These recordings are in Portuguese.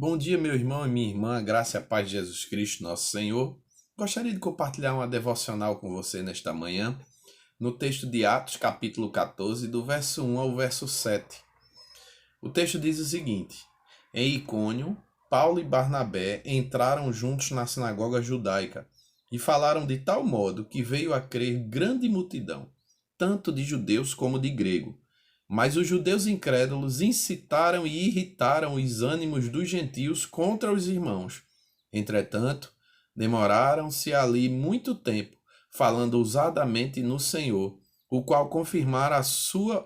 Bom dia, meu irmão e minha irmã, a graça e a paz de Jesus Cristo, nosso Senhor. Gostaria de compartilhar uma devocional com você nesta manhã, no texto de Atos, capítulo 14, do verso 1 ao verso 7. O texto diz o seguinte: Em Icônio, Paulo e Barnabé entraram juntos na sinagoga judaica e falaram de tal modo que veio a crer grande multidão, tanto de judeus como de grego. Mas os judeus incrédulos incitaram e irritaram os ânimos dos gentios contra os irmãos. Entretanto, demoraram-se ali muito tempo, falando ousadamente no Senhor, o qual confirmara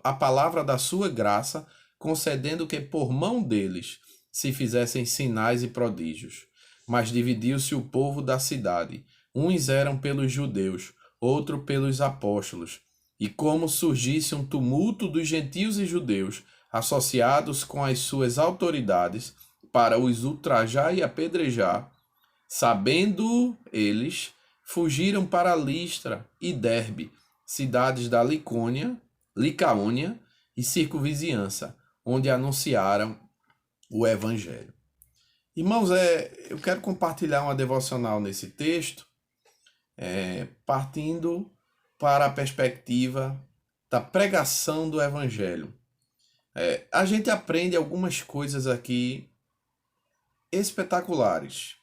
a palavra da sua graça, concedendo que por mão deles se fizessem sinais e prodígios. Mas dividiu-se o povo da cidade. Uns eram pelos judeus, outro pelos apóstolos. E como surgisse um tumulto dos gentios e judeus, associados com as suas autoridades, para os ultrajar e apedrejar, sabendo eles, fugiram para Listra e Derbe, cidades da Licaônia e circunvizinhança, onde anunciaram o evangelho. Irmãos, eu quero compartilhar uma devocional nesse texto, partindo para a perspectiva da pregação do evangelho. A gente aprende algumas coisas aqui espetaculares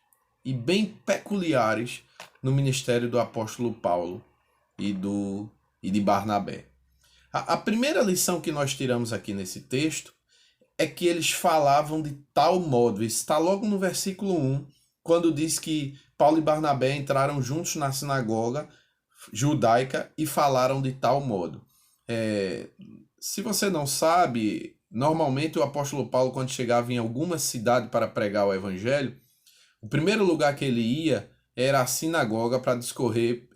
e bem peculiares no ministério do apóstolo Paulo e de Barnabé. A primeira lição que nós tiramos aqui nesse texto é que eles falavam de tal modo. Isso está logo no versículo 1, quando diz que Paulo e Barnabé entraram juntos na sinagoga judaica e falaram de tal modo. Se você não sabe, normalmente o apóstolo Paulo, quando chegava em alguma cidade para pregar o evangelho, o primeiro lugar que ele ia era a sinagoga para discorrer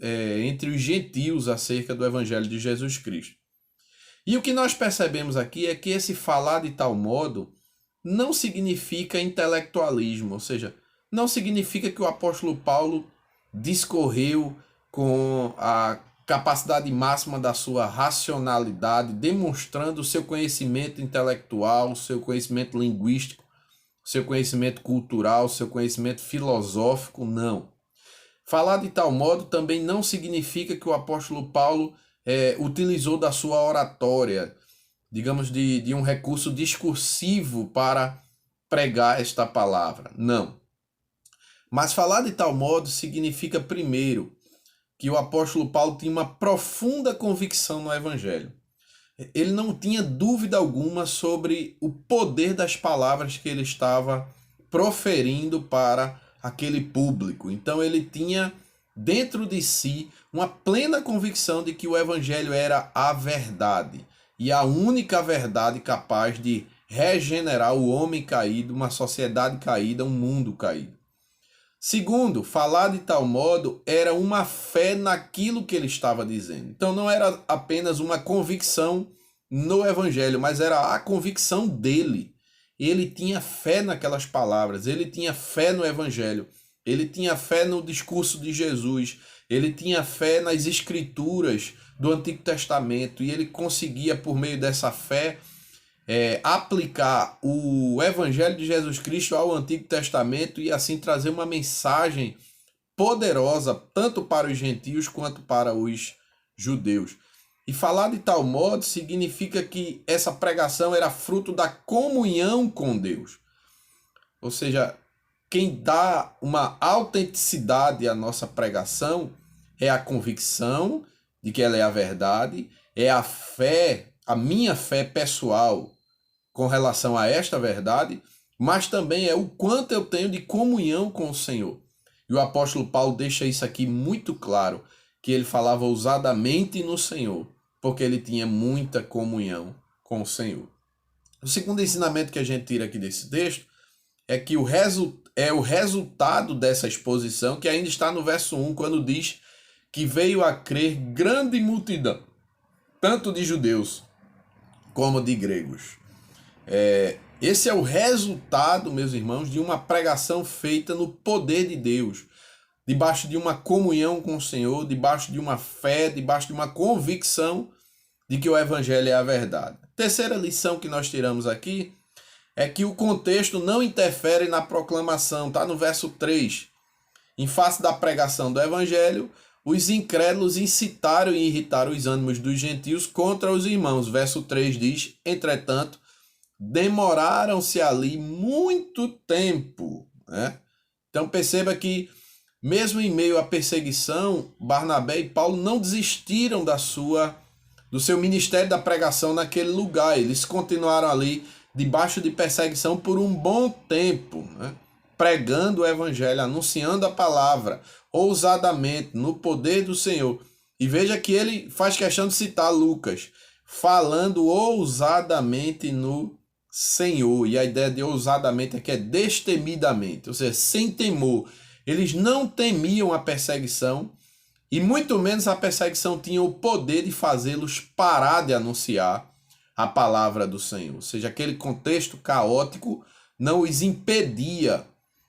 entre os gentios acerca do evangelho de Jesus Cristo. E o que nós percebemos aqui é que esse falar de tal modo não significa intelectualismo, ou seja, não significa que o apóstolo Paulo discorreu com a capacidade máxima da sua racionalidade, demonstrando o seu conhecimento intelectual, o seu conhecimento linguístico, o seu conhecimento cultural, o seu conhecimento filosófico, não. Falar de tal modo também não significa que o apóstolo Paulo utilizou da sua oratória, digamos, de um recurso discursivo para pregar esta palavra. Não. Mas falar de tal modo significa, primeiro, que o apóstolo Paulo tinha uma profunda convicção no evangelho. Ele não tinha dúvida alguma sobre o poder das palavras que ele estava proferindo para aquele público. Então ele tinha dentro de si uma plena convicção de que o evangelho era a verdade e a única verdade capaz de regenerar o homem caído, uma sociedade caída, um mundo caído. Segundo, falar de tal modo era uma fé naquilo que ele estava dizendo. Então não era apenas uma convicção no evangelho, mas era a convicção dele. Ele tinha fé naquelas palavras, ele tinha fé no evangelho, ele tinha fé no discurso de Jesus, ele tinha fé nas escrituras do Antigo Testamento e ele conseguia, por meio dessa fé, aplicar o Evangelho de Jesus Cristo ao Antigo Testamento e assim trazer uma mensagem poderosa tanto para os gentios quanto para os judeus. E falar de tal modo significa que essa pregação era fruto da comunhão com Deus. Ou seja, quem dá uma autenticidade à nossa pregação é a convicção de que ela é a verdade, é a fé, a minha fé pessoal com relação a esta verdade, mas também é o quanto eu tenho de comunhão com o Senhor. E o apóstolo Paulo deixa isso aqui muito claro, que ele falava ousadamente no Senhor, porque ele tinha muita comunhão com o Senhor. O segundo ensinamento que a gente tira aqui desse texto é que o resultado dessa exposição, que ainda está no verso 1, quando diz que veio a crer grande multidão, tanto de judeus como de gregos. Esse é o resultado, meus irmãos, de uma pregação feita no poder de Deus, debaixo de uma comunhão com o Senhor, debaixo de uma fé, debaixo de uma convicção de que o evangelho é a verdade. Terceira lição que nós tiramos aqui é que o contexto não interfere na proclamação, tá no verso 3. Em face da pregação do evangelho, os incrédulos incitaram e irritaram os ânimos dos gentios contra os irmãos. Verso 3 diz: entretanto, demoraram-se ali muito tempo, né? Então perceba que, mesmo em meio à perseguição, Barnabé e Paulo não desistiram do seu ministério da pregação naquele lugar. Eles continuaram ali debaixo de perseguição por um bom tempo, né? Pregando o evangelho, anunciando a palavra ousadamente no poder do Senhor. E veja que ele faz questão de citar Lucas, falando ousadamente no Senhor. E a ideia de ousadamente é que é destemidamente, ou seja, sem temor. Eles não temiam a perseguição, e muito menos a perseguição tinha o poder de fazê-los parar de anunciar a palavra do Senhor. Ou seja, aquele contexto caótico não os impedia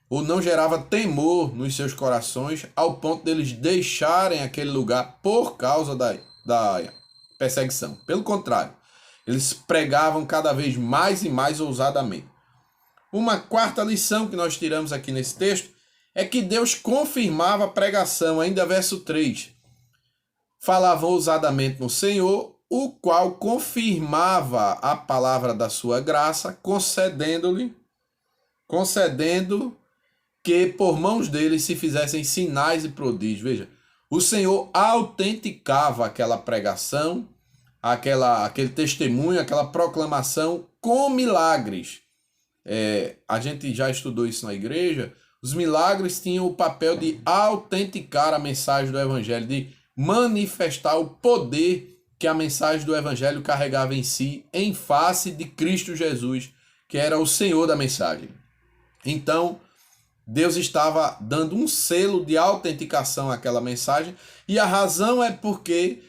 ou não gerava temor nos seus corações ao ponto deles deixarem aquele lugar por causa da perseguição. Pelo contrário, eles pregavam cada vez mais e mais ousadamente. Uma quarta lição que nós tiramos aqui nesse texto é que Deus confirmava a pregação, ainda verso 3. Falavam ousadamente no Senhor, o qual confirmava a palavra da sua graça, concedendo que por mãos deles se fizessem sinais e prodígios. Veja, o Senhor autenticava aquela pregação, aquele testemunho, aquela proclamação com milagres. A gente já estudou isso na igreja. Os milagres tinham o papel de autenticar a mensagem do evangelho, de manifestar o poder que a mensagem do evangelho carregava em si, em face de Cristo Jesus, que era o Senhor da mensagem. Então, Deus estava dando um selo de autenticação àquela mensagem, e a razão é porque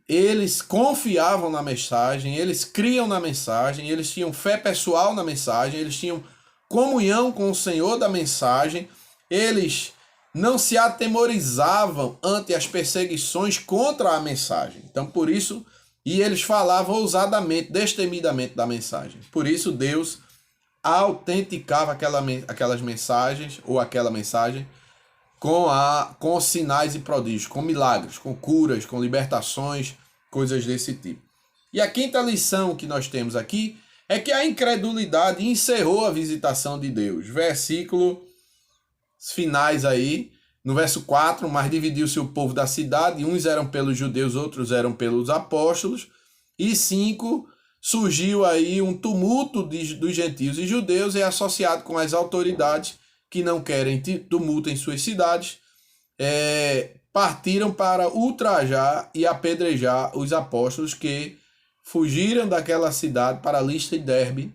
eles confiavam na mensagem, eles criam na mensagem, eles tinham fé pessoal na mensagem, eles tinham comunhão com o Senhor da mensagem, eles não se atemorizavam ante as perseguições contra a mensagem. Então, por isso, e eles falavam ousadamente, destemidamente da mensagem. Por isso, Deus autenticava aquelas mensagens, ou aquela mensagem, com sinais e prodígios, com milagres, com curas, com libertações, coisas desse tipo. E a quinta lição que nós temos aqui é que a incredulidade encerrou a visitação de Deus. Versículos finais aí, no verso 4, mas dividiu-se o povo da cidade, uns eram pelos judeus, outros eram pelos apóstolos, e 5, surgiu aí um tumulto dos gentios e judeus, e associado com as autoridades que não querem tumulto em suas cidades, partiram para ultrajar e apedrejar os apóstolos que fugiram daquela cidade para Listra e Derbe,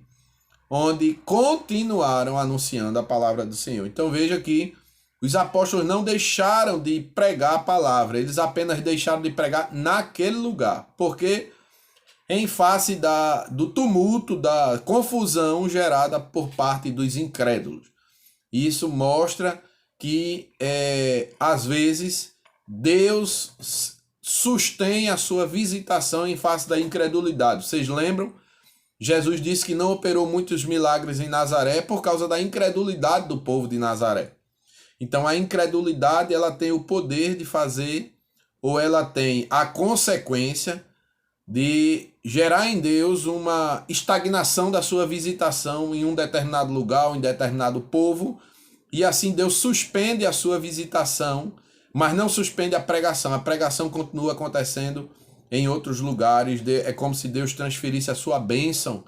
onde continuaram anunciando a palavra do Senhor. Então veja que os apóstolos não deixaram de pregar a palavra, eles apenas deixaram de pregar naquele lugar, porque em face do tumulto, da confusão gerada por parte dos incrédulos. Isso mostra que, às vezes, Deus sustém a sua visitação em face da incredulidade. Vocês lembram? Jesus disse que não operou muitos milagres em Nazaré por causa da incredulidade do povo de Nazaré. Então, a incredulidade, ela tem o poder de fazer, ou ela tem a consequência de gerar em Deus uma estagnação da sua visitação em um determinado lugar, ou em determinado povo, e assim Deus suspende a sua visitação, mas não suspende a pregação continua acontecendo em outros lugares, é como se Deus transferisse a sua bênção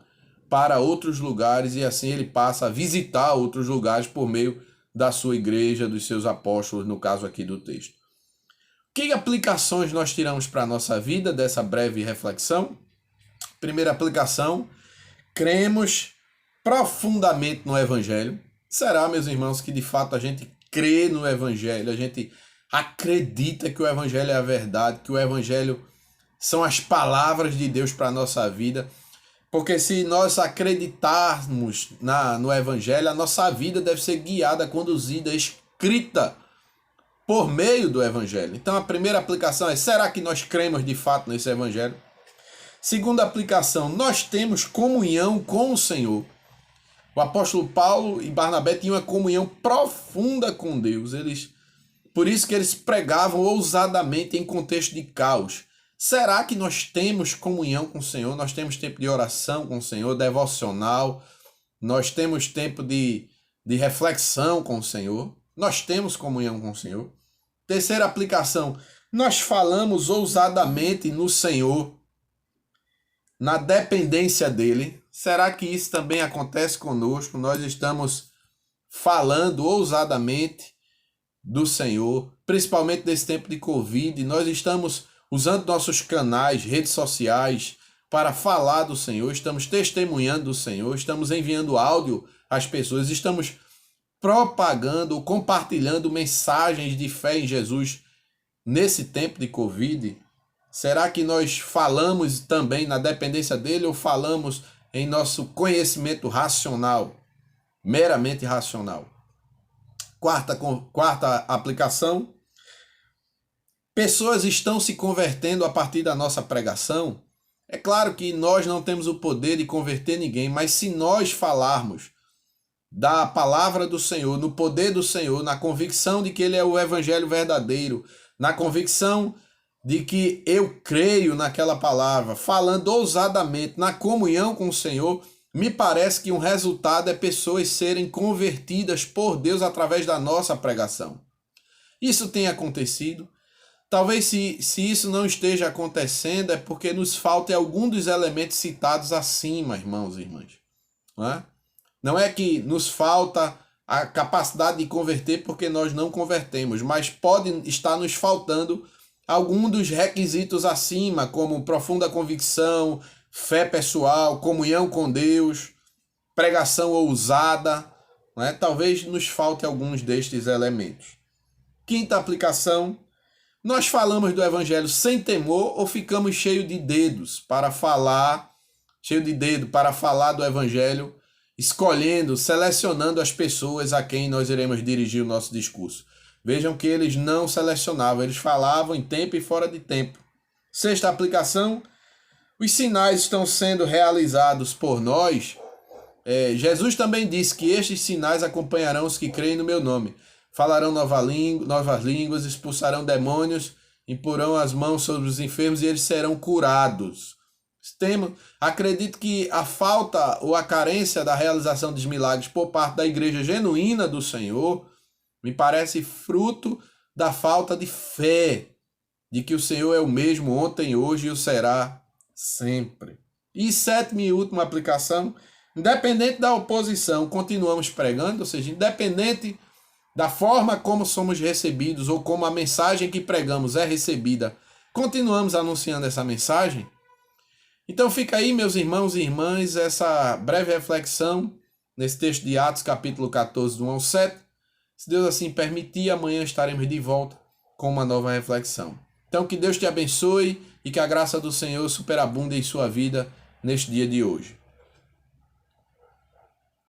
para outros lugares, e assim ele passa a visitar outros lugares por meio da sua igreja, dos seus apóstolos, no caso aqui do texto. Que aplicações nós tiramos para a nossa vida dessa breve reflexão? Primeira aplicação, cremos profundamente no Evangelho. Será, meus irmãos, que de fato a gente crê no Evangelho, a gente acredita que o Evangelho é a verdade, que o Evangelho são as palavras de Deus para a nossa vida. Porque se nós acreditarmos no Evangelho, a nossa vida deve ser guiada, conduzida, escrita por meio do Evangelho. Então a primeira aplicação é: será que nós cremos de fato nesse Evangelho? Segunda aplicação: nós temos comunhão com o Senhor. O apóstolo Paulo e Barnabé tinham uma comunhão profunda com Deus. Por isso que eles pregavam ousadamente em contexto de caos. Será que nós temos comunhão com o Senhor? Nós temos tempo de oração com o Senhor, devocional? Nós temos tempo de reflexão com o Senhor? Nós temos comunhão com o Senhor? Terceira aplicação, nós falamos ousadamente no Senhor, na dependência dEle. Será que isso também acontece conosco? Nós estamos falando ousadamente do Senhor, principalmente nesse tempo de Covid. Nós estamos usando nossos canais, redes sociais, para falar do Senhor, estamos testemunhando do Senhor, estamos enviando áudio às pessoas, estamos propagando, compartilhando mensagens de fé em Jesus nesse tempo de Covid. Será que nós falamos também na dependência dele ou falamos em nosso conhecimento racional, meramente racional? Quarta aplicação. Pessoas estão se convertendo a partir da nossa pregação. É claro que nós não temos o poder de converter ninguém, mas se nós falarmos da palavra do Senhor, no poder do Senhor, na convicção de que ele é o evangelho verdadeiro, na convicção de que eu creio naquela palavra, falando ousadamente, na comunhão com o Senhor, me parece que um resultado é pessoas serem convertidas por Deus através da nossa pregação. Isso tem acontecido. Talvez se isso não esteja acontecendo é porque nos falta algum dos elementos citados acima, irmãos e irmãs. Não é que nos falta a capacidade de converter porque nós não convertemos, mas pode estar nos faltando algum dos requisitos acima, como profunda convicção, fé pessoal, comunhão com Deus, pregação ousada. Talvez nos falte alguns destes elementos. Quinta aplicação. Nós falamos do evangelho sem temor ou ficamos cheios de dedos para falar do evangelho, escolhendo, selecionando as pessoas a quem nós iremos dirigir o nosso discurso. Vejam que eles não selecionavam, eles falavam em tempo e fora de tempo. Sexta aplicação, os sinais estão sendo realizados por nós. Jesus também disse que estes sinais acompanharão os que creem no meu nome. Falarão novas línguas, expulsarão demônios, imporão as mãos sobre os enfermos e eles serão curados. Acredito que a falta ou a carência da realização dos milagres por parte da igreja genuína do Senhor me parece fruto da falta de fé, de que o Senhor é o mesmo ontem, hoje e o será sempre. E sétima e última aplicação, independente da oposição, continuamos pregando, ou seja, independente da forma como somos recebidos ou como a mensagem que pregamos é recebida, continuamos anunciando essa mensagem. Então fica aí, meus irmãos e irmãs, essa breve reflexão nesse texto de Atos, capítulo 14, do 1 ao 7. Se Deus assim permitir, amanhã estaremos de volta com uma nova reflexão. Então que Deus te abençoe e que a graça do Senhor superabunde em sua vida neste dia de hoje.